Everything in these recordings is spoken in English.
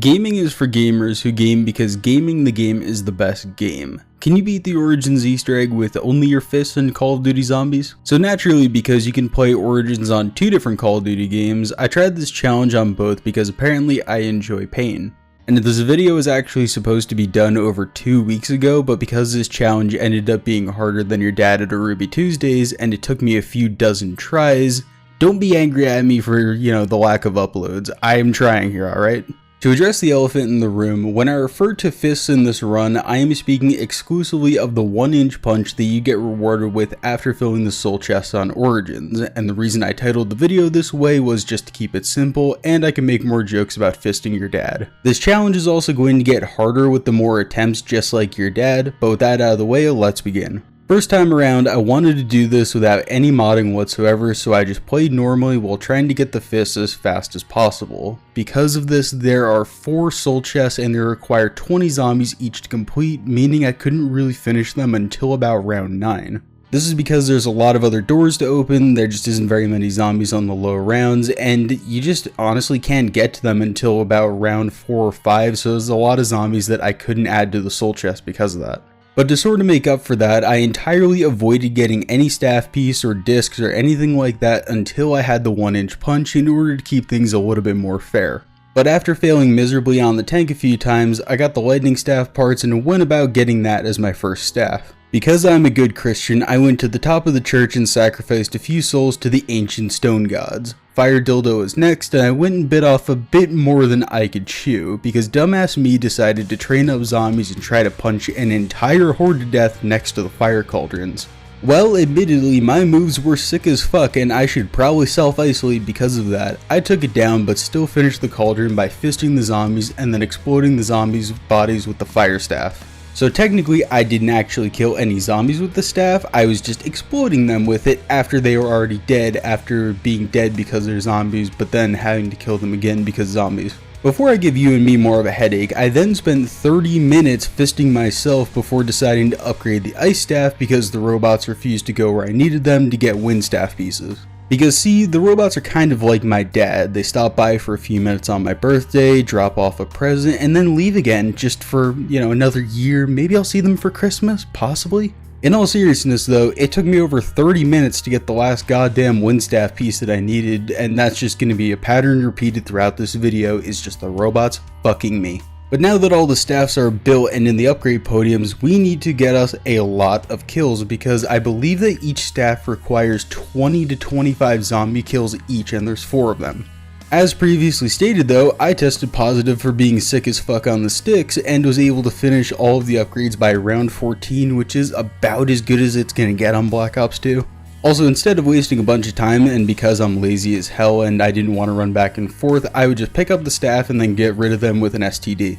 Gaming is for gamers who game because gaming the game is the best game. Can you beat the Origins Easter egg with only your fists in Call of Duty Zombies? So naturally, because you can play Origins on 2 different Call of Duty games, I tried this challenge on both because apparently I enjoy pain. And this video was actually supposed to be done over 2 weeks ago, but because this challenge ended up being harder than your dad at a Ruby Tuesdays and it took me a few dozen tries, don't be angry at me for, the lack of uploads. I am trying here, alright? To address the elephant in the room, when I refer to fists in this run, I am speaking exclusively of the 1-inch punch that you get rewarded with after filling the soul chest on Origins, and the reason I titled the video this way was just to keep it simple, and I can make more jokes about fisting your dad. This challenge is also going to get harder with the more attempts just like your dad, but with that out of the way, let's begin. First time around, I wanted to do this without any modding whatsoever, so I just played normally while trying to get the fists as fast as possible. Because of this, there are 4 soul chests and they require 20 zombies each to complete, meaning I couldn't really finish them until about round 9. This is because there's a lot of other doors to open, there just isn't very many zombies on the low rounds, and you just honestly can't get to them until about round 4 or 5, so there's a lot of zombies that I couldn't add to the soul chest because of that. But to sort of make up for that, I entirely avoided getting any staff piece or discs or anything like that until I had the 1-inch punch in order to keep things a little bit more fair. But after failing miserably on the tank a few times, I got the lightning staff parts and went about getting that as my first staff. Because I'm a good Christian, I went to the top of the church and sacrificed a few souls to the ancient stone gods. Fire Dildo was next, and I went and bit off a bit more than I could chew, because dumbass me decided to train up zombies and try to punch an entire horde to death next to the fire cauldrons. Well, admittedly, my moves were sick as fuck, and I should probably self-isolate because of that. I took it down, but still finished the cauldron by fisting the zombies and then exploding the zombies' bodies with the fire staff. So technically, I didn't actually kill any zombies with the staff, I was just exploding them with it after they were already dead, after being dead because they're zombies, but then having to kill them again because zombies. Before I give you and me more of a headache, I then spent 30 minutes fisting myself before deciding to upgrade the ice staff because the robots refused to go where I needed them to get wind staff pieces. Because see, the robots are kind of like my dad. They stop by for a few minutes on my birthday, drop off a present, and then leave again just for, another year. Maybe I'll see them for Christmas, possibly? In all seriousness though, it took me over 30 minutes to get the last goddamn wind staff piece that I needed, and that's just going to be a pattern repeated throughout this video, is just the robots fucking me. But now that all the staffs are built and in the upgrade podiums, we need to get us a lot of kills because I believe that each staff requires 20 to 25 zombie kills each, and there's 4 of them. As previously stated though, I tested positive for being sick as fuck on the sticks and was able to finish all of the upgrades by round 14, which is about as good as it's gonna get on Black Ops 2. Also, instead of wasting a bunch of time, and because I'm lazy as hell and I didn't want to run back and forth, I would just pick up the staff and then get rid of them with an STD.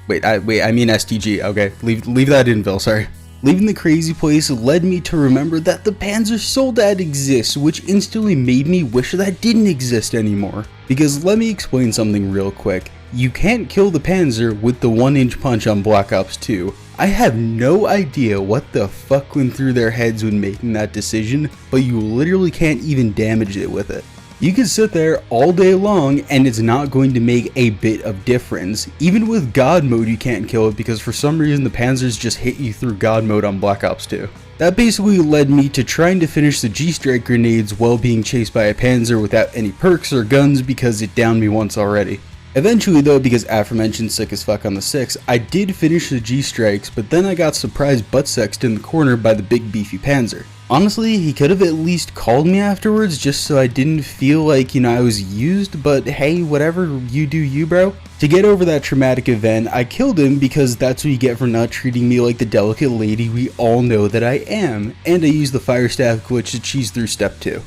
I mean STG, okay, leave that in, Phil, sorry. Leaving the crazy place led me to remember that the Panzer Soldat exists, which instantly made me wish that didn't exist anymore. Because let me explain something real quick. You can't kill the Panzer with the 1-inch punch on Black Ops 2. I have no idea what the fuck went through their heads when making that decision, but you literally can't even damage it with it. You can sit there all day long and it's not going to make a bit of difference. Even with God mode you can't kill it because for some reason the Panzers just hit you through God mode on Black Ops 2. That basically led me to trying to finish the G-Strike grenades while being chased by a Panzer without any perks or guns because it downed me once already. Eventually though, because aforementioned sick as fuck on the 6, I did finish the G-Strikes, but then I got surprised butt-sexed in the corner by the big beefy Panzer. Honestly, he could have at least called me afterwards just so I didn't feel like, I was used, but hey, whatever, you do you, bro. To get over that traumatic event, I killed him because that's what you get for not treating me like the delicate lady we all know that I am, and I used the fire staff glitch to cheese through step 2.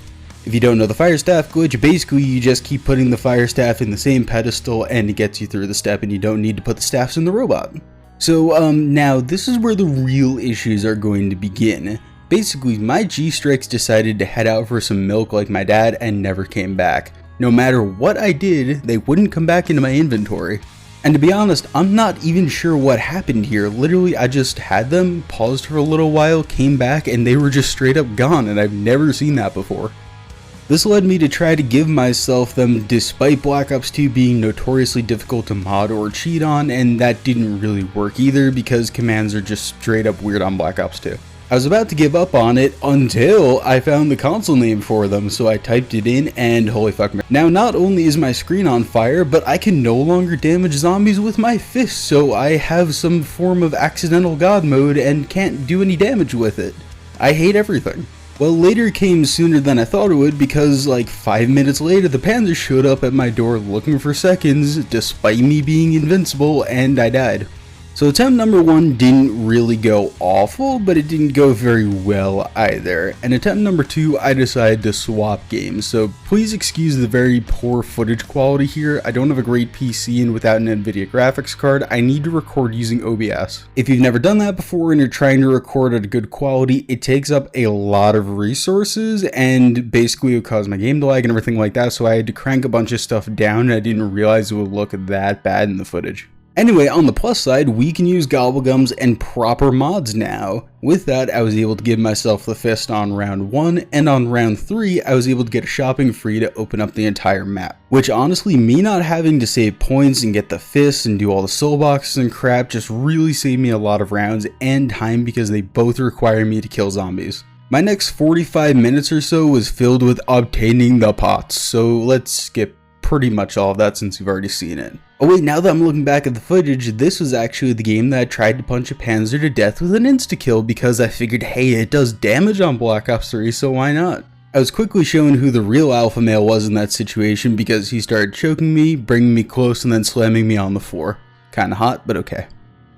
If you don't know the fire staff glitch, basically you just keep putting the fire staff in the same pedestal and it gets you through the step and you don't need to put the staffs in the robot. So now this is where the real issues are going to begin. Basically, my G-Strikes decided to head out for some milk like my dad and never came back. No matter what I did, they wouldn't come back into my inventory. And to be honest, I'm not even sure what happened here. Literally, I just had them, paused for a little while, came back, and they were just straight up gone, and I've never seen that before. This led me to try to give myself them despite Black Ops 2 being notoriously difficult to mod or cheat on, and that didn't really work either because commands are just straight up weird on Black Ops 2. I was about to give up on it until I found the console name for them, so I typed it in and holy fuck. Now not only is my screen on fire, but I can no longer damage zombies with my fists, so I have some form of accidental god mode and can't do any damage with it. I hate everything. Well, later came sooner than I thought it would because like 5 minutes later the Panzer showed up at my door looking for seconds despite me being invincible and I died. So attempt number 1 didn't really go awful, but it didn't go very well either. And attempt number 2, I decided to swap games, so please excuse the very poor footage quality here. I don't have a great PC, and without an NVIDIA graphics card, I need to record using OBS. If you've never done that before and you're trying to record at a good quality, it takes up a lot of resources, and basically it would cause my game to lag and everything like that, so I had to crank a bunch of stuff down, and I didn't realize it would look that bad in the footage. Anyway, on the plus side, we can use gobblegums and proper mods now. With that, I was able to give myself the fist on round 1, and on round 3, I was able to get a shopping free to open up the entire map. Which honestly, me not having to save points and get the fists and do all the soul boxes and crap just really saved me a lot of rounds and time because they both require me to kill zombies. My next 45 minutes or so was filled with obtaining the pots, so let's skip pretty much all of that since you've already seen it. Oh wait, now that I'm looking back at the footage, this was actually the game that I tried to punch a Panzer to death with an insta-kill because I figured, hey, it does damage on Black Ops 3, so why not? I was quickly shown who the real alpha male was in that situation because he started choking me, bringing me close, and then slamming me on the floor. Kinda hot, but okay.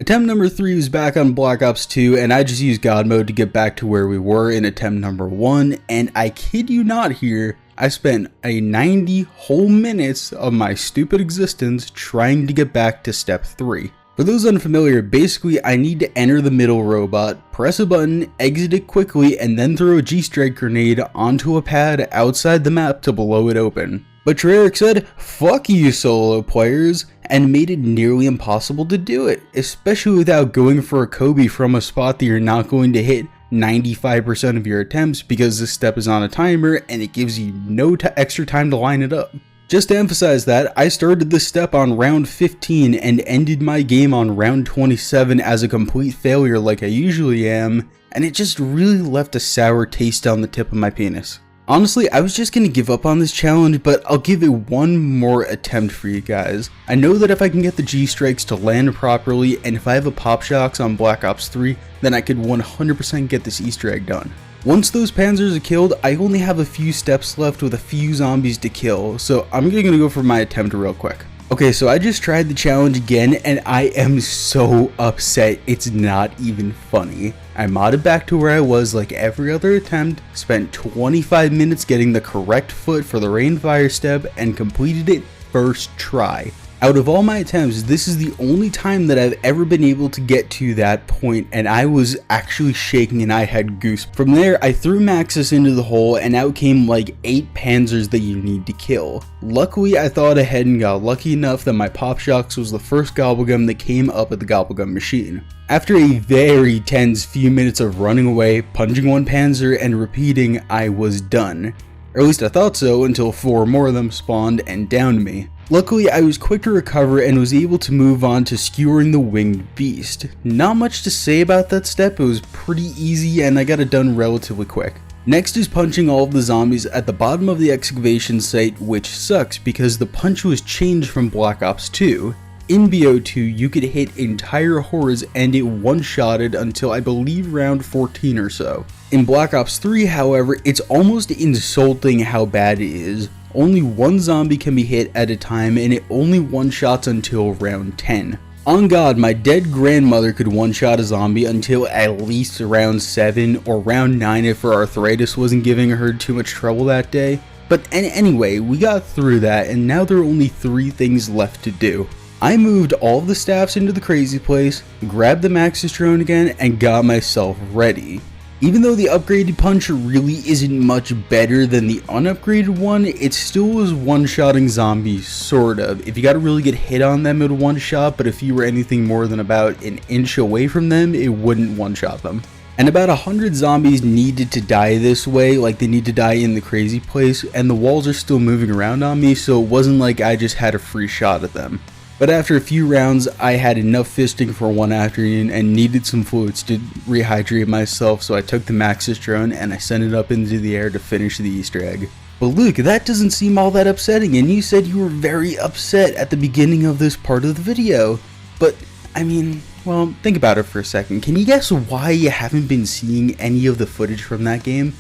Attempt number 3 was back on Black Ops 2, and I just used God mode to get back to where we were in attempt number 1, and I kid you not here, I spent a 90 whole minutes of my stupid existence trying to get back to step 3. For those unfamiliar, basically I need to enter the middle robot, press a button, exit it quickly, and then throw a G-strike grenade onto a pad outside the map to blow it open. But Treyarch said, fuck you solo players, and made it nearly impossible to do it, especially without going for a Kobe from a spot that you're not going to hit 95% of your attempts because this step is on a timer and it gives you no extra time to line it up. Just to emphasize that, I started this step on round 15 and ended my game on round 27 as a complete failure like I usually am, and it just really left a sour taste on the tip of my penis. Honestly, I was just gonna give up on this challenge, but I'll give it one more attempt for you guys. I know that if I can get the G-strikes to land properly, and if I have a pop shocks on Black Ops 3, then I could 100% get this Easter egg done. Once those Panzers are killed, I only have a few steps left with a few zombies to kill, so I'm gonna go for my attempt real quick. Okay, so I just tried the challenge again, and I am so upset it's not even funny. I modded back to where I was like every other attempt, spent 25 minutes getting the correct foot for the rainfire step, and completed it first try. Out of all my attempts, this is the only time that I've ever been able to get to that point, and I was actually shaking and I had goose. From there, I threw Maxis into the hole, and out came like 8 Panzers that you need to kill. Luckily, I thought ahead and got lucky enough that my Pop Shocks was the first Gobblegum that came up at the Gobblegum machine. After a very tense few minutes of running away, punching one Panzer, and repeating, I was done. Or at least I thought so until 4 more of them spawned and downed me. Luckily, I was quick to recover and was able to move on to skewering the winged beast. Not much to say about that step, it was pretty easy and I got it done relatively quick. Next is punching all of the zombies at the bottom of the excavation site, which sucks because the punch was changed from Black Ops 2. In BO2, you could hit entire hordes and it one-shotted until I believe round 14 or so. In Black Ops 3, however, it's almost insulting how bad it is. Only one zombie can be hit at a time and it only one-shots until round 10. On God, my dead grandmother could one-shot a zombie until at least round 7 or round 9 if her arthritis wasn't giving her too much trouble that day. But anyway, we got through that and now there are only 3 things left to do. I moved all of the staffs into the crazy place, grabbed the Maxis drone again, and got myself ready. Even though the upgraded punch really isn't much better than the unupgraded one, it still was one-shotting zombies, sort of. If you got a really good hit on them, it would one-shot, but if you were anything more than about an inch away from them, it wouldn't one-shot them. And about 100 zombies needed to die this way, like they need to die in the crazy place, and the walls are still moving around on me, so it wasn't like I just had a free shot at them. But after a few rounds, I had enough fisting for one afternoon and needed some fluids to rehydrate myself, so I took the Maxis drone and I sent it up into the air to finish the Easter egg. But Luke, that doesn't seem all that upsetting, and you said you were very upset at the beginning of this part of the video. But, I mean, well, think about it for a second. Can you guess why you haven't been seeing any of the footage from that game?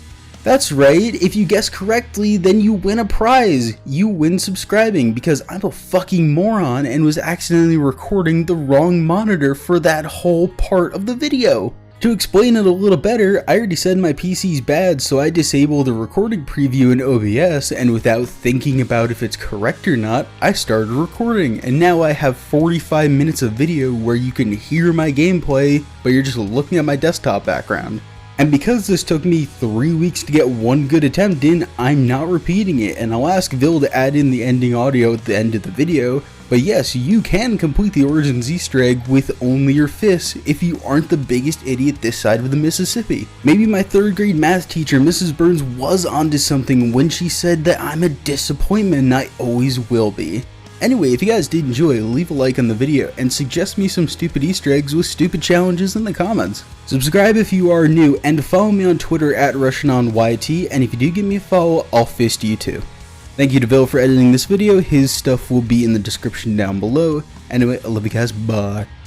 That's right, if you guess correctly, then you win a prize. You win subscribing, because I'm a fucking moron and was accidentally recording the wrong monitor for that whole part of the video. To explain it a little better, I already said my PC's bad, so I disabled the recording preview in OBS, and without thinking about if it's correct or not, I started recording, and now I have 45 minutes of video where you can hear my gameplay, but you're just looking at my desktop background. And because this took me 3 weeks to get one good attempt in, I'm not repeating it, and I'll ask Vil to add in the ending audio at the end of the video. But yes, you can complete the Origins Easter egg with only your fists if you aren't the biggest idiot this side of the Mississippi. Maybe my 3rd grade math teacher, Mrs. Burns, was onto something when she said that I'm a disappointment and I always will be. Anyway, if you guys did enjoy, leave a like on the video and suggest me some stupid Easter eggs with stupid challenges in the comments. Subscribe if you are new and follow me on Twitter at RushinOnYT, and if you do give me a follow, I'll fist you too. Thank you to Vil for editing this video. His stuff will be in the description down below. Anyway, I love you guys. Bye.